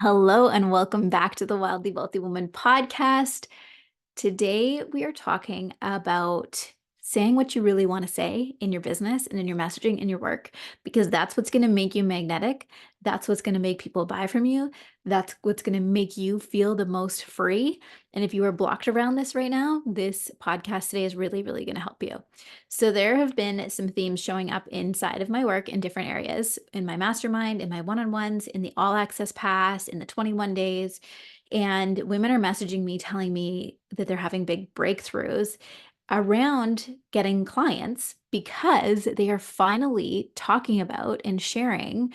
Hello and welcome back to the Wildly Wealthy Woman podcast. Today, we are talking about saying what you really want to say in your business and in your messaging in your work, because that's what's going to make you magnetic. That's what's going to make people buy from you. That's what's going to make you feel the most free. And if you are blocked around this right now, this podcast today is really, really going to help you. So, there have been some themes showing up inside of my work in different areas in my mastermind, in my one on ones, in the all access pass, in the 21 days. And women are messaging me, telling me that they're having big breakthroughs around getting clients because they are finally talking about and sharing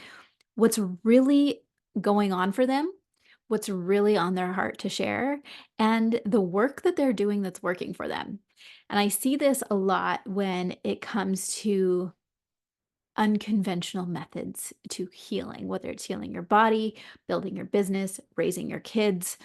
what's really going on for them, what's really on their heart to share, and the work that they're doing that's working for them. And I see this a lot when it comes to unconventional methods to healing, whether it's healing your body, building your business, raising your kids.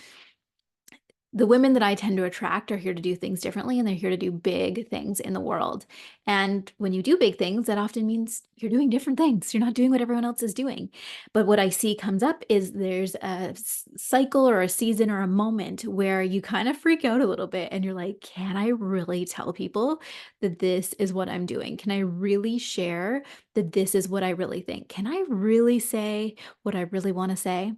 The women that I tend to attract are here to do things differently, and they're here to do big things in the world. And when you do big things, that often means you're doing different things. You're not doing what everyone else is doing. But what I see comes up is there's a cycle or a season or a moment where you kind of freak out a little bit and you're like, can I really tell people that this is what I'm doing? Can I really share that this is what I really think? Can I really say what I really want to say?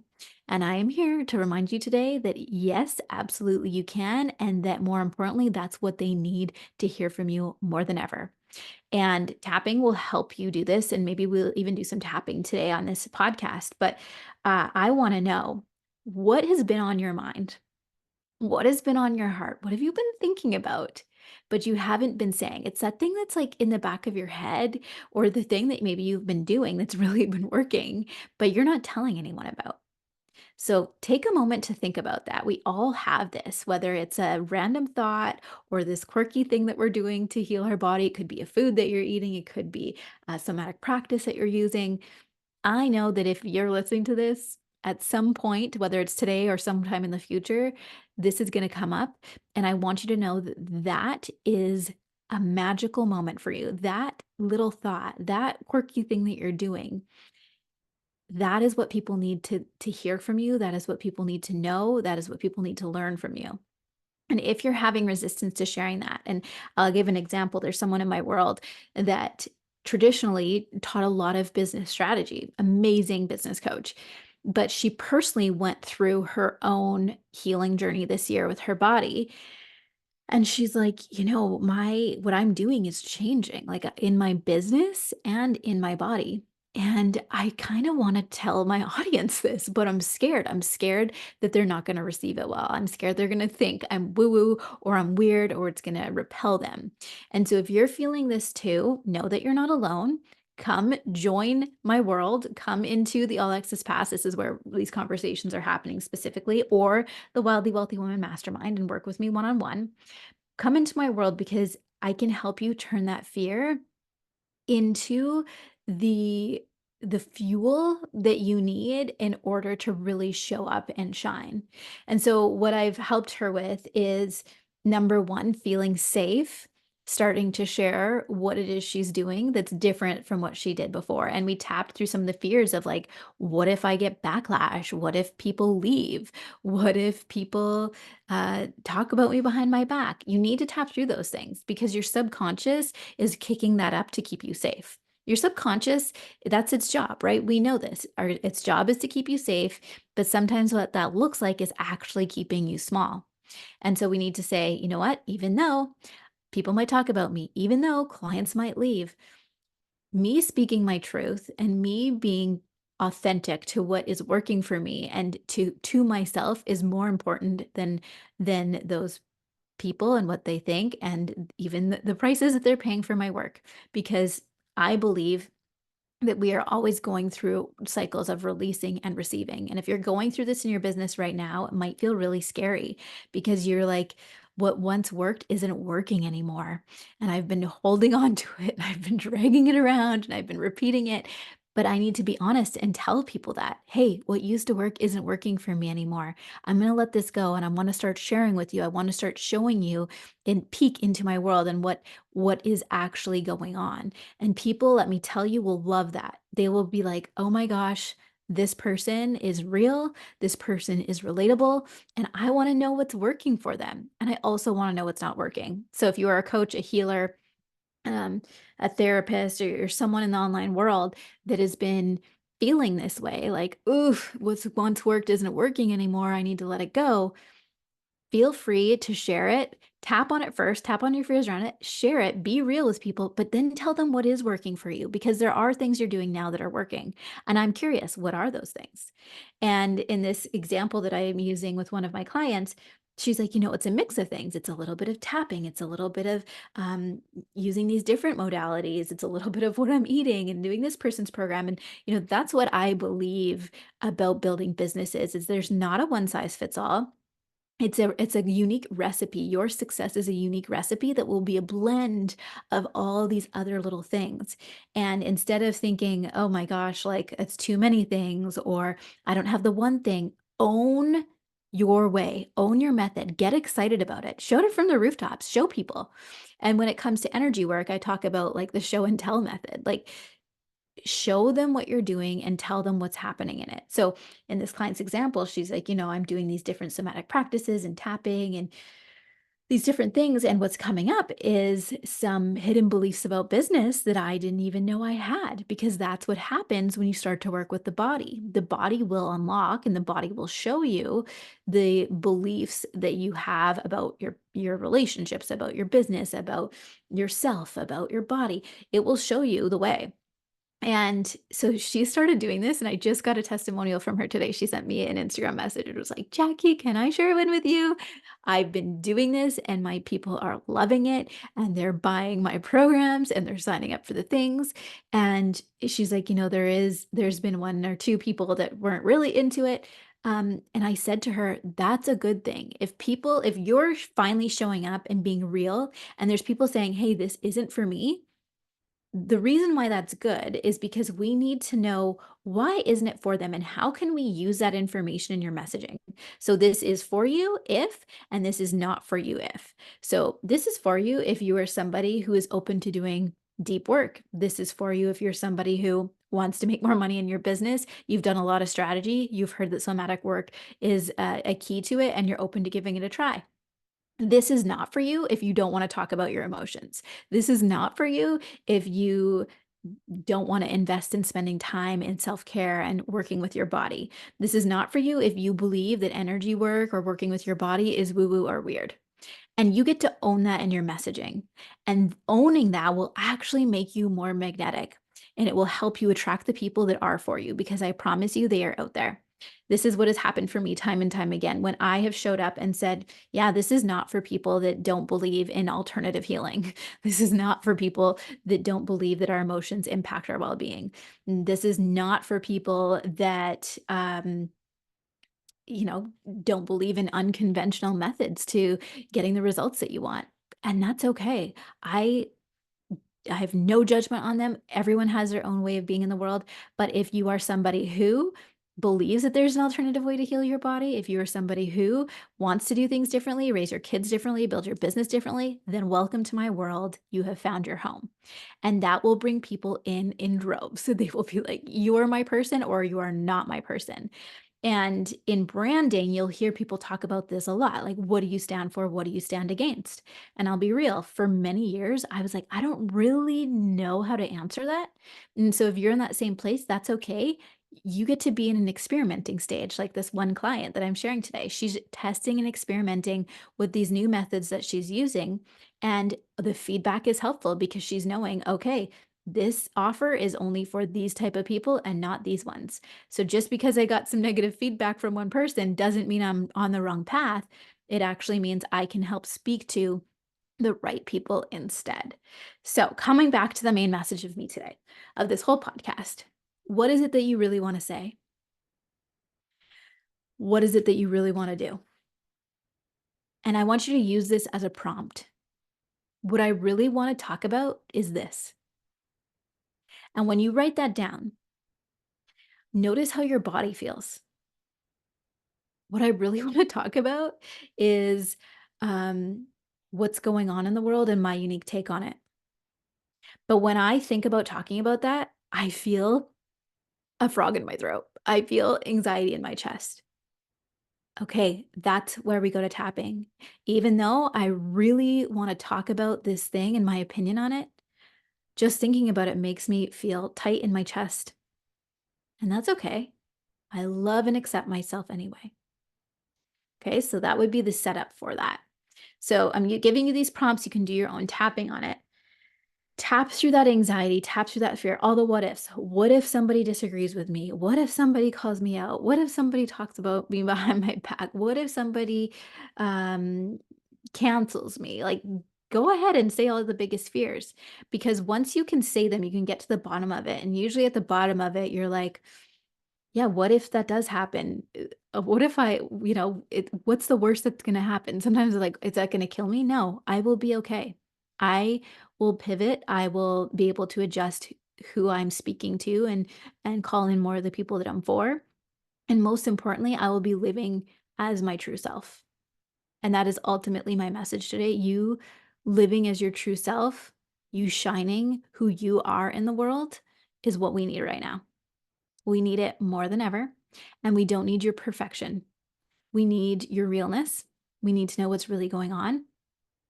And I am here to remind you today that yes, absolutely you can. And that more importantly, that's what they need to hear from you more than ever. And tapping will help you do this. And maybe we'll even do some tapping today on this podcast. But I want to know what has been on your mind? What has been on your heart? What have you been thinking about? But you haven't been saying. It's that thing that's like in the back of your head, or the thing that maybe you've been doing that's really been working, but you're not telling anyone about. So take a moment to think about that. We all have this, whether it's a random thought or this quirky thing that we're doing to heal our body. It could be a food that you're eating, it could be a somatic practice that you're using. I know that if you're listening to this at some point, whether it's today or sometime in the future, this is going to come up. And I want you to know that that is a magical moment for you. That little thought, that quirky thing that you're doing, that is what people need to hear from you. That is what people need to know. That is what people need to learn from you. And if you're having resistance to sharing that, and I'll give an example, there's someone in my world that traditionally taught a lot of business strategy, amazing business coach. But she personally went through her own healing journey this year with her body. And she's like, what I'm doing is changing, like in my business and in my body. And I kind of want to tell my audience this, but I'm scared. I'm scared that they're not going to receive it well. I'm scared they're going to think I'm woo woo or I'm weird or it's going to repel them. And so if you're feeling this too, know that you're not alone. Come join my world. Come into the All Access Pass. This is where these conversations are happening specifically, or the Wildly Wealthy Woman Mastermind, and work with me one on one. Come into my world because I can help you turn that fear into the the fuel that you need in order to really show up and shine. And so what I've helped her with is number one, feeling safe, starting to share what it is she's doing that's different from what she did before. And we tapped through some of the fears of like, what if I get backlash? What if people leave? What if people talk about me behind my back? You need to tap through those things because your subconscious is kicking that up to keep you safe. Your subconscious, that's its job, right? We know this. Its job is to keep you safe, but sometimes what that looks like is actually keeping you small. And so we need to say, you know what? Even though people might talk about me, even though clients might leave, me speaking my truth and me being authentic to what is working for me and to myself is more important than those people and what they think, and even the prices that they're paying for my work, because I believe that we are always going through cycles of releasing and receiving. And if you're going through this in your business right now, it might feel really scary because you're like, what once worked isn't working anymore. And I've been holding on to it and I've been dragging it around and I've been repeating it. But I need to be honest and tell people that, hey, what used to work isn't working for me anymore. I'm going to let this go and I want to start sharing with you. I want to start showing you and peek into my world and what is actually going on. And people, let me tell you, will love that. They will be like, oh my gosh, This person is real, this person is relatable, and I want to know what's working for them. And I also want to know what's not working. So if you are a coach, a healer, um, a therapist, or you're someone in the online world that has been feeling this way, like, oof, what's once worked isn't working anymore. I need to let it go. Feel free to share it. Tap on it first, tap on your fears around it, share it, be real with people, but then tell them what is working for you because there are things you're doing now that are working. And I'm curious, what are those things? And in this example that I am using with one of my clients, she's like, it's a mix of things. It's a little bit of tapping, it's a little bit of using these different modalities, it's a little bit of what I'm eating and doing this person's program. And, that's what I believe about building businesses is there's not a one size fits all. It's a unique recipe. Your success is a unique recipe that will be a blend of all these other little things. And instead of thinking, "Oh my gosh, like it's too many things," or "I don't have the one thing," own your way, own your method, get excited about it. Shout it from the rooftops, show people. And when it comes to energy work, I talk about like the show and tell method. Like show them what you're doing and tell them what's happening in it. So in this client's example, she's like, I'm doing these different somatic practices and tapping and these different things. And what's coming up is some hidden beliefs about business that I didn't even know I had, because that's what happens when you start to work with the body. The body will unlock and the body will show you the beliefs that you have about your relationships, about your business, about yourself, about your body. It will show you the way. And so she started doing this, and I just got a testimonial from her today. She sent me an Instagram message. It was like, Jackie, can I share one with you? I've been doing this, and my people are loving it, and they're buying my programs, and they're signing up for the things. And she's like, there's been one or two people that weren't really into it. And I said to her, that's a good thing. If you're finally showing up and being real, and there's people saying, hey, this isn't for me, the reason why that's good is because we need to know why isn't it for them and how can we use that information in your messaging. So this is for you if, and this is not for you if. So this is for you if you are somebody who is open to doing deep work. This is for you if you're somebody who wants to make more money in your business. You've done a lot of strategy. You've heard that somatic work is a key to it and you're open to giving it a try. This is not for you if you don't want to talk about your emotions. This is not for you if you don't want to invest in spending time in self-care and working with your body. This is not for you if you believe that energy work or working with your body is woo-woo or weird. And you get to own that in your messaging. And owning that will actually make you more magnetic. And it will help you attract the people that are for you, because I promise you they are out there. This is what has happened for me time and time again when I have showed up and said, yeah, this is not for people that don't believe in alternative healing. This is not for people that don't believe that our emotions impact our well-being. This is not for people that you know, don't believe in unconventional methods to getting the results that you want. And that's okay. I I have no judgment on them. Everyone has their own way of being in the world. But if you are somebody who believes that there's an alternative way to heal your body, if you are somebody who wants to do things differently, raise your kids differently, build your business differently, then welcome to my world. You have found your home. And that will bring people in droves. So they will be like, you are my person or you are not my person. And in branding, you'll hear people talk about this a lot. Like, what do you stand for? What do you stand against? And I'll be real, for many years, I was like, I don't really know how to answer that. And so if you're in that same place, that's okay. You get to be in an experimenting stage, like this one client that I'm sharing today. She's testing and experimenting with these new methods that she's using. And the feedback is helpful because she's knowing, okay, this offer is only for these type of people and not these ones. So just because I got some negative feedback from one person doesn't mean I'm on the wrong path. It actually means I can help speak to the right people instead. So coming back to the main message of me today, of this whole podcast, what is it that you really want to say? What is it that you really want to do? And I want you to use this as a prompt. What I really want to talk about is this. And when you write that down, notice how your body feels. What I really want to talk about is what's going on in the world and my unique take on it. But when I think about talking about that, I feel a frog in my throat. I feel anxiety in my chest. Okay, that's where we go to tapping. Even though I really want to talk about this thing and my opinion on it, just thinking about it makes me feel tight in my chest. And that's okay. I love and accept myself anyway. Okay, so that would be the setup for that. So I'm giving you these prompts. You can do your own tapping on it. Tap through that anxiety, tap through that fear, all the what ifs. What if somebody disagrees with me? What if somebody calls me out? What if somebody talks about me behind my back? What if somebody um, cancels me? Like, go ahead and say all the biggest fears because once you can say them, you can get to the bottom of it. And usually at the bottom of it, you're like, yeah, what if that does happen? What if what's the worst that's gonna happen? Sometimes like, is that gonna kill me? No, I will be okay. I will pivot. I will be able to adjust who I'm speaking to and call in more of the people that I'm for. And most importantly, I will be living as my true self. And that is ultimately my message today. You living as your true self, you shining who you are in the world is what we need right now. We need it more than ever, and we don't need your perfection. We need your realness. We need to know what's really going on.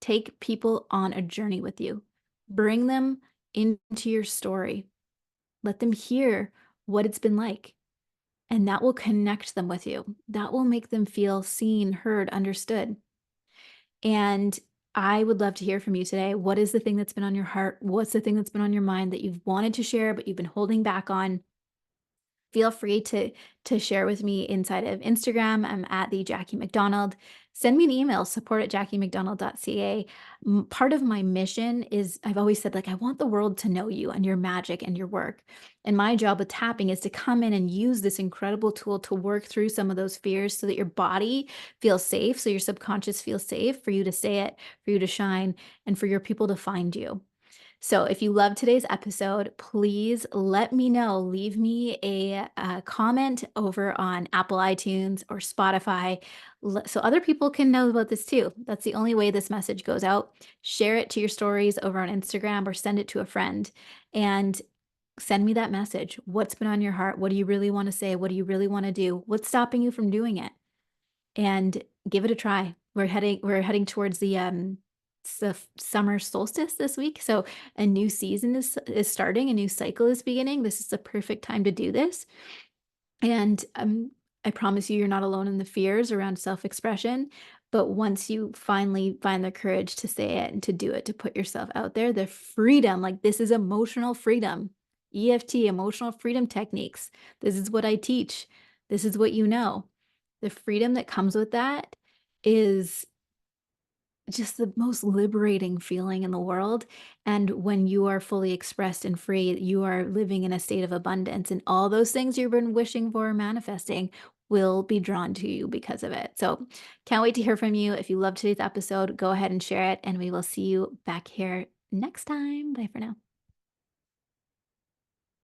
Take people on a journey with you. Bring them into your story. Let them hear what it's been like, and that will connect them with you. That will make them feel seen, heard, understood. And I would love to hear from you today. What is the thing that's been on your heart? What's the thing that's been on your mind that you've wanted to share, but you've been holding back on? Feel free to share with me inside of Instagram. I'm at the Jackie McDonald. Send me an email, support@jackiemcdonald.ca. Part of my mission is I've always said, like, I want the world to know you and your magic and your work. And my job with tapping is to come in and use this incredible tool to work through some of those fears so that your body feels safe, so your subconscious feels safe for you to say it, for you to shine, and for your people to find you. So if you love today's episode, please let me know. Leave me a comment over on Apple iTunes or Spotify so other people can know about this too. That's the only way this message goes out. Share it to your stories over on Instagram or send it to a friend and send me that message. What's been on your heart? What do you really want to say? What do you really want to do? What's stopping you from doing it? And give it a try. We're heading towards the summer solstice this week, so a new season is starting, a new cycle is beginning. This is the perfect time to do this. And I promise you, you're not alone in the fears around self-expression. But once you finally find the courage to say it and to do it, to put yourself out there, the freedom, like this is emotional freedom. EFT, emotional freedom techniques. This is what I teach. This is what you know. The freedom that comes with that is just the most liberating feeling in the world. And when you are fully expressed and free, you are living in a state of abundance, and all those things you've been wishing for, manifesting, will be drawn to you because of it. So, can't wait to hear from you. If you loved today's episode, go ahead and share it, and we will see you back here next time. Bye for now.